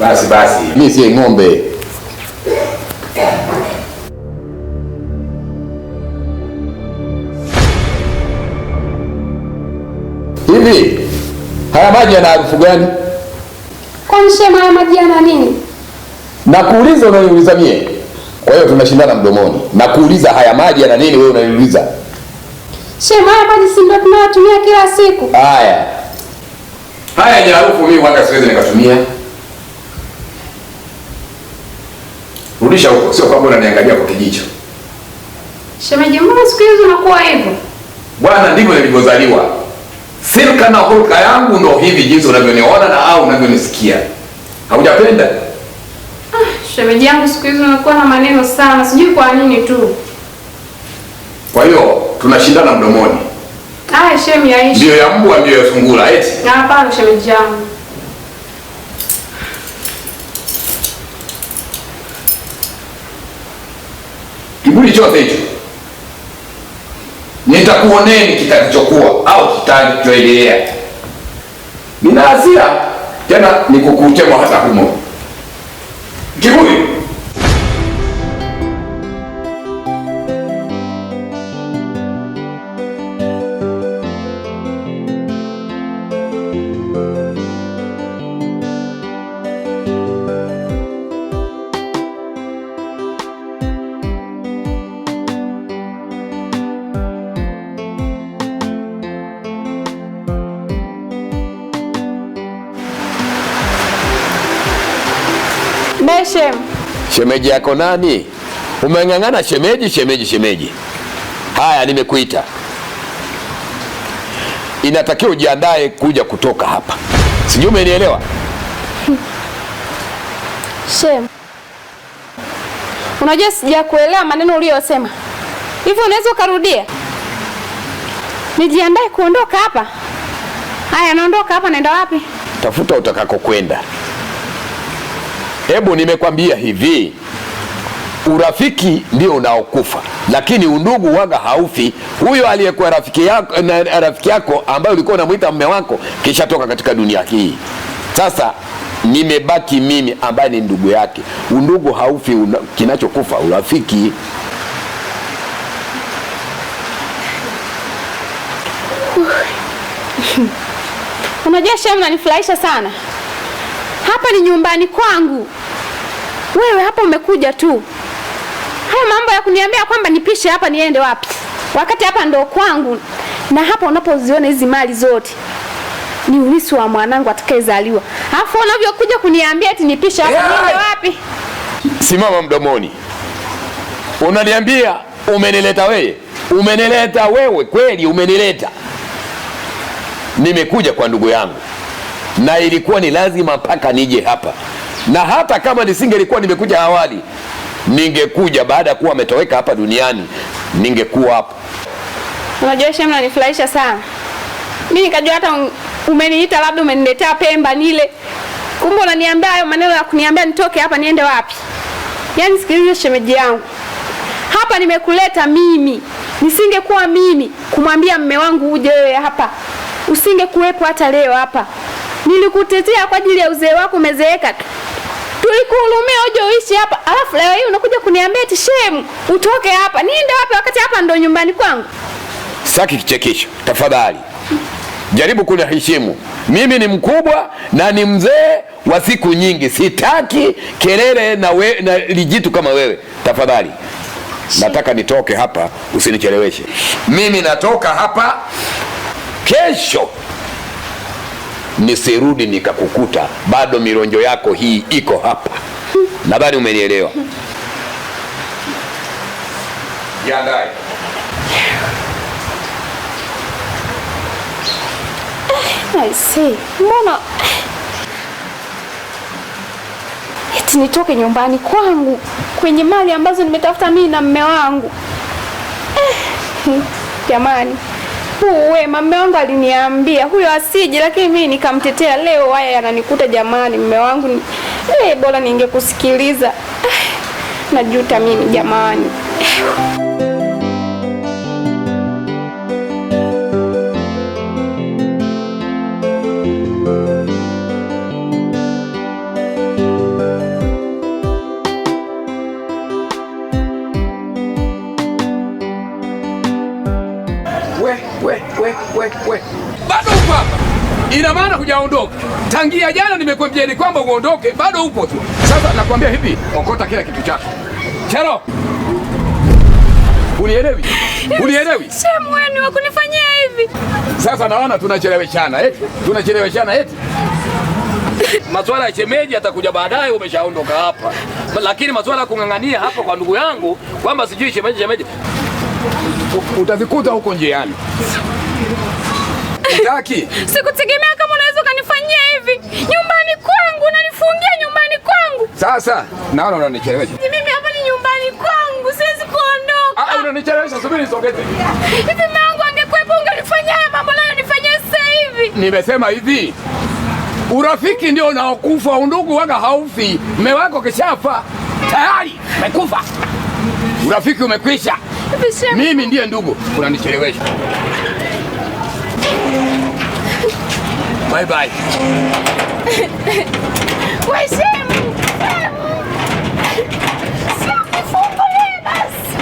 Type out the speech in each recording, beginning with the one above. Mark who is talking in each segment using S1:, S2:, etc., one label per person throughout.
S1: Basi. Mimi si ng'ombe. Hivi haya maji yana harufu gani?
S2: Kwani shema haya maji yana nini?
S1: Nakuuliza unaniuliza mie. Kwa hiyo tunashindana mdomoni. Nakuuliza haya maji yana nini, wewe unaniuliza.
S2: Shema haya maji si ndio tunayotumia kila siku?
S1: Haya ni harufu mimi wanga siwezi nikatumia. Rudisha huko, sio kwamba unaniangalia kwa kijicho.
S2: Shemeji, mbona siku hizo unakuwa hivyo?
S1: Bwana, ndivyo nilivyozaliwa. Silka na hulka yangu ndo hivi jinsi unavyoniona na au unavyonisikia. Haujapenda?
S2: Shemeji yangu siku hizo unakuwa na maneno sana, sijui kwa nini tu.
S1: Kwa hiyo tunashindana mdomoni.
S2: Shemi Aisha.
S1: Ndio ya mbwa ndio ya sungura eti.
S2: Hapana shemeji yangu.
S1: Kiburi chote hicho nitakuoneni kitakachokuwa au kitakachoendelea. Nina hasira tena nikukutemwa hata humo. Kiburi. Shemeji yako nani? Umeng'ang'ana shemeji. Haya, nimekuita. Inatakiwa ujiandae kuja kutoka hapa. Sijui umenielewa?
S2: Shem, unajua sijakuelewa maneno uliyosema. Hivyo unaweza ukarudia? Nijiandae kuondoka hapa? Haya, naondoka hapa, naenda wapi?
S1: Tafuta utakako kwenda. Hebu nimekwambia hivi, urafiki ndio unaokufa, lakini undugu waga haufi. Huyo aliyekuwa rafiki yako ambaye ulikuwa unamuita mume wako kisha toka katika dunia hii. Sasa nimebaki mimi ambaye ni ndugu yake. Undugu haufi, kinachokufa urafiki.
S2: Unajua Shem, unanifurahisha sana. Hapa ni nyumbani kwangu. Wewe hapa umekuja tu. Haya mambo ya kuniambia kwamba nipishe hapa niende wapi? Wakati hapa ndo kwangu. Na hapa unapoziona hizi mali zote ni urithi wa mwanangu atakayezaliwa. Alafu unavyokuja kuniambia eti nipishe hapa niende wapi?
S1: Simama mdomoni. Unaniambia umenileta wewe? Umenileta wewe kweli? Umenileta. Nimekuja kwa ndugu yangu. Na ilikuwa ni lazima mpaka nije hapa. Na hata kama nisingelikuwa nimekuja awali, ningekuja baada ya kuwa ametoweka hapa duniani, ningekuwa hapa.
S2: Unajua Shem, unanifurahisha sana. Mimi nikajua hata umeniita labda umeniletea Pemba nile. Kumbe unaniambia hayo maneno ya kuniambia nitoke hapa niende wapi? Yaani sikiliza shemeji yangu. Hapa nimekuleta mimi. Nisingekuwa mimi kumwambia mume wangu uje wewe hapa, usingekuwepo hata leo hapa. Nilikutetea kwa ajili ya uzee wako umezeeka. Tulikuhurumia uje uishi hapa. Alafu leo hii unakuja kuniambia eti Shem utoke hapa. Niende wapi wakati hapa ndo nyumbani kwangu?
S1: Saki kichekesho, tafadhali. Jaribu kuniheshimu. Mimi ni mkubwa na ni mzee wa siku nyingi. Sitaki kelele na lijitu kama wewe. Tafadhali. Nataka nitoke hapa, usinicheleweshe. Mimi natoka hapa kesho. Nisirudi nikakukuta bado mironjo yako hii iko hapa. Nadhani umenielewa. Jiandae.
S2: I see. Mbona eti nitoke nyumbani kwangu kwenye mali ambazo nimetafuta mimi na mume wangu? Jamani, mume wangu aliniambia huyo asije, lakini mimi nikamtetea. Leo haya yananikuta jamani. Mume wangu bora ningekusikiliza. Najuta mimi jamani.
S1: we. Bado upo hapa. Ina maana hujaondoka. Tangia jana nimekuambia ni kwamba uondoke, bado upo tu. Sasa nakwambia hivi, okota kila kitu chako. Charo. Unielewi? Unielewi?
S2: Shemu wenu wa kunifanyia hivi.
S1: Sasa naona tunacheleweshana eti. Tunacheleweshana eti. Maswala ya shemeji atakuja baadaye, umeshaondoka hapa. Lakini maswala ya kung'ang'ania hapa kwa ndugu yangu kwamba sijui shemeji utazikuta huko njiani. Utaki?
S2: Sikutegemea kama unaweza kanifanyia hivi. Nyumbani kwangu, unanifungia nyumbani kwangu.
S1: Sasa naona unanichelewesha.
S2: Mimi hapa ni nyumbani kwangu, siwezi kuondoka.
S1: Unanichelewesha, subiri nisogeze.
S2: Hivi mume wangu angekuwepo ungenifanyia haya mambo leo nifanyie sasa hivi.
S1: Nimesema hivi. Urafiki ndio unaokufa, undugu waga haufi. Mume wako kishafa. Tayari, umekufa. Urafiki umekwisha. Mimi ndiye ndugu, unanichelewesha. Bye bye.
S2: Waheshimu. Sifungulie basi.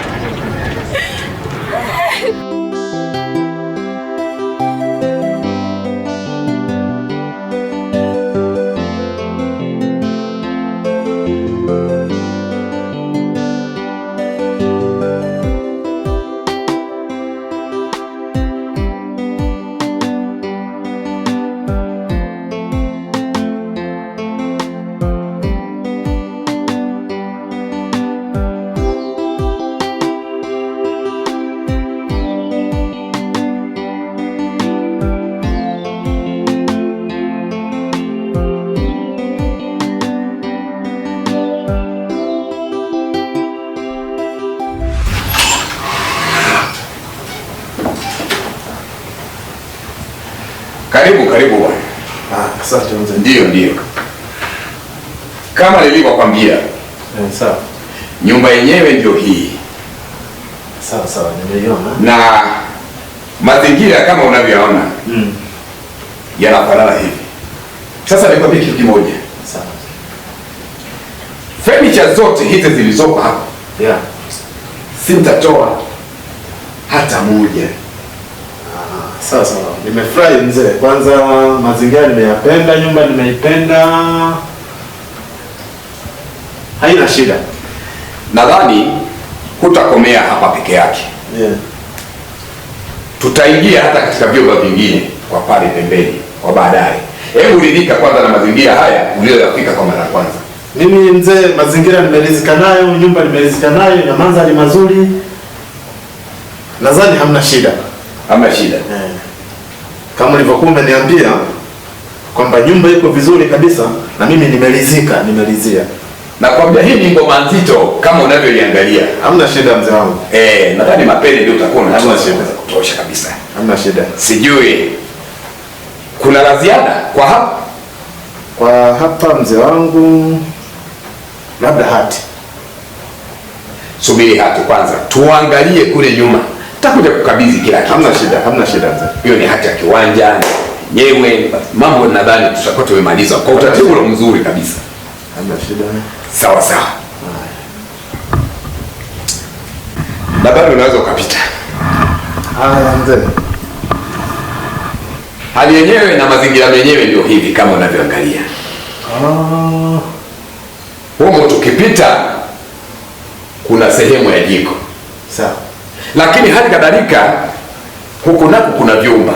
S1: Karibu bwana.
S3: Asante mzee.
S1: Ndio. Kama nilivyokuambia.
S3: Sawa.
S1: Nyumba yenyewe ndio hii.
S3: Sawa, nimeiona.
S1: Na mazingira kama unavyoona. Yanafanana hivi. Sasa nikwambie kitu kimoja.
S3: Sawa.
S1: Furniture zote hizi zilizoko hapa.
S3: Yeah.
S1: Sitatoa hata moja.
S3: Sawa. Nimefurahi mzee. Kwanza mazingira nimeyapenda, nyumba nimeipenda. Haina shida.
S1: Nadhani hutakomea hapa peke yake.
S3: Yeah.
S1: Tutaingia hata katika vyumba vingine kwa pale pembeni kwa baadaye. Hebu ridhika kwanza na mazingira haya uliyoyafika kwa mara ya kwanza.
S3: Mimi mzee, mazingira nimeridhika nayo, nyumba nimeridhika nayo, na mandhari mazuri. Nadhani hamna shida.
S1: Hamna shida.
S3: Kama ulivyokuwa umeniambia kwamba nyumba iko vizuri kabisa, na mimi nimeridhia.
S1: Nakwambia hii ni ngoma nzito kama unavyoiangalia.
S3: Hamna shida mzee wangu.
S1: Nadhani mapende ndio utakuwa unatoa shida za kutosha kabisa.
S3: Hamna shida.
S1: Sijui kuna la ziada kwa hapa?
S3: Kwa hapa mzee wangu, labda hati.
S1: Subiri hati kwanza. Tuangalie kule nyuma. Takuja kukabidhi kila kitu.
S3: Hamna shida mzee.
S1: Hiyo ni hati ya kiwanja, nyewe, mambo nadhani tutakuwa tumemaliza kwa utaratibu mzuri kabisa.
S3: Hamna shida.
S1: Sawa. Na bado unaweza ukapita.
S3: Haya mzee.
S1: Hali yenyewe na mazingira yenyewe ndio hivi kama unavyoangalia. Humo tukipita kuna sehemu ya jiko.
S3: Sawa.
S1: Lakini hali kadhalika huku nako kuna vyumba.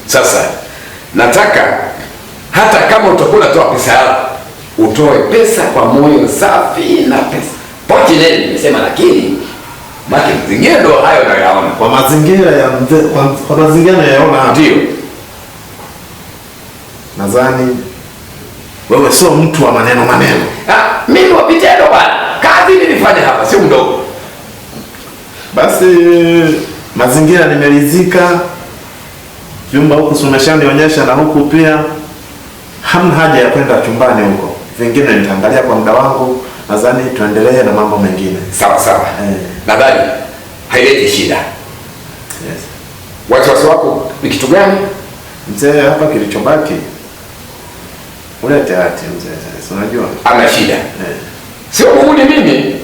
S1: Sasa nataka hata kama utakuwa unatoa pesa yako, utoe pesa kwa moyo safi na pesa. Pochi nene nimesema, lakini mazingira ndio hayo unayoyaona.
S3: Kwa mazingira ya mzee, kwa mazingira nayaona hapa.
S1: Ndio.
S3: Nadhani wewe sio mtu wa maneno.
S1: Mimi wapitendo bwana. Kazi nilifanya hapa sio mdogo.
S3: Basi mazingira nimeridhika. Vyumba huku umeshanionyesha, na huku pia hamna haja ya kwenda chumbani huko. Vingine nitaangalia kwa muda wangu. Nadhani tuendelee na mambo mengine.
S1: Sawa. Nadhani haileti shida.
S3: Yes.
S1: Wasiwasi wako ni kitu gani?
S3: Mzee, hapa kilichobaki ulete hati mzee. Unajua?
S1: Ana shida. Sio muhuni mimi.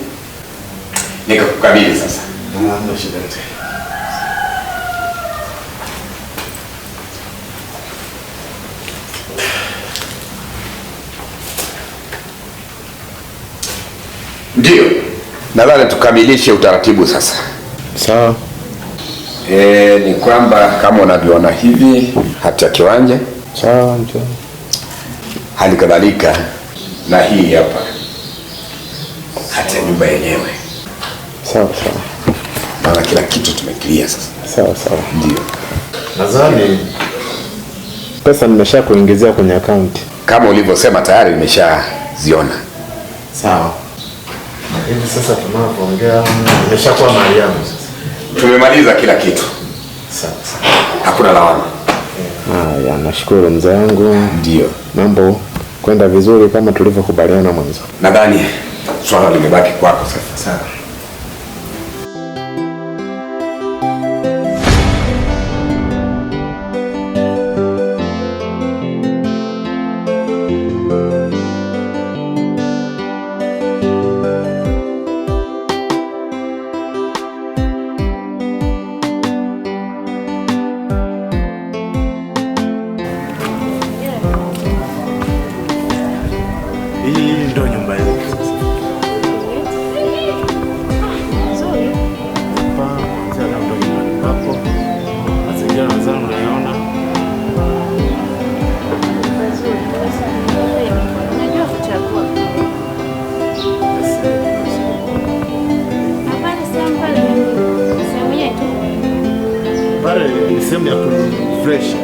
S1: Nikakukabidhi sasa.
S3: Hamna shida yote.
S1: Ndio, nadhani tukamilishe utaratibu sasa.
S3: Sawa.
S1: Ni kwamba kama unavyoona hivi hati ya kiwanja.
S3: Sawa, ndio.
S1: Hali kadhalika na hii hapa hati ya nyumba yenyewe.
S3: Sawa sawa.
S1: Maana kila kitu tumeclear sasa.
S3: Sawa sawa.
S1: Ndio.
S3: Nadhani pesa nimesha kuingizia kwenye account.
S1: Kama ulivyosema tayari nimeshaziona.
S3: Sawa. Hivi sasa tunapoongea nimeshakuwa mali yangu sasa.
S1: Tumemaliza kila kitu.
S3: Sawa sawa.
S1: Hakuna lawama.
S3: Haya, nashukuru mzee wangu.
S1: Ndio.
S3: Mambo kwenda vizuri kama tulivyokubaliana mwanzo.
S1: Nadhani swala limebaki kwako sasa.
S3: Sawa. Hii ndio nyumba yetu sasa.
S2: Nzuri.
S3: Hapa kuanzia leo ndio nyumbani kwako. Mazingira nadhani unayaona.
S2: Nzuri. Unajua kuchagua. Habari sehemu pale. Sehemu yetu.
S3: Pale ni sehemu ya fresh.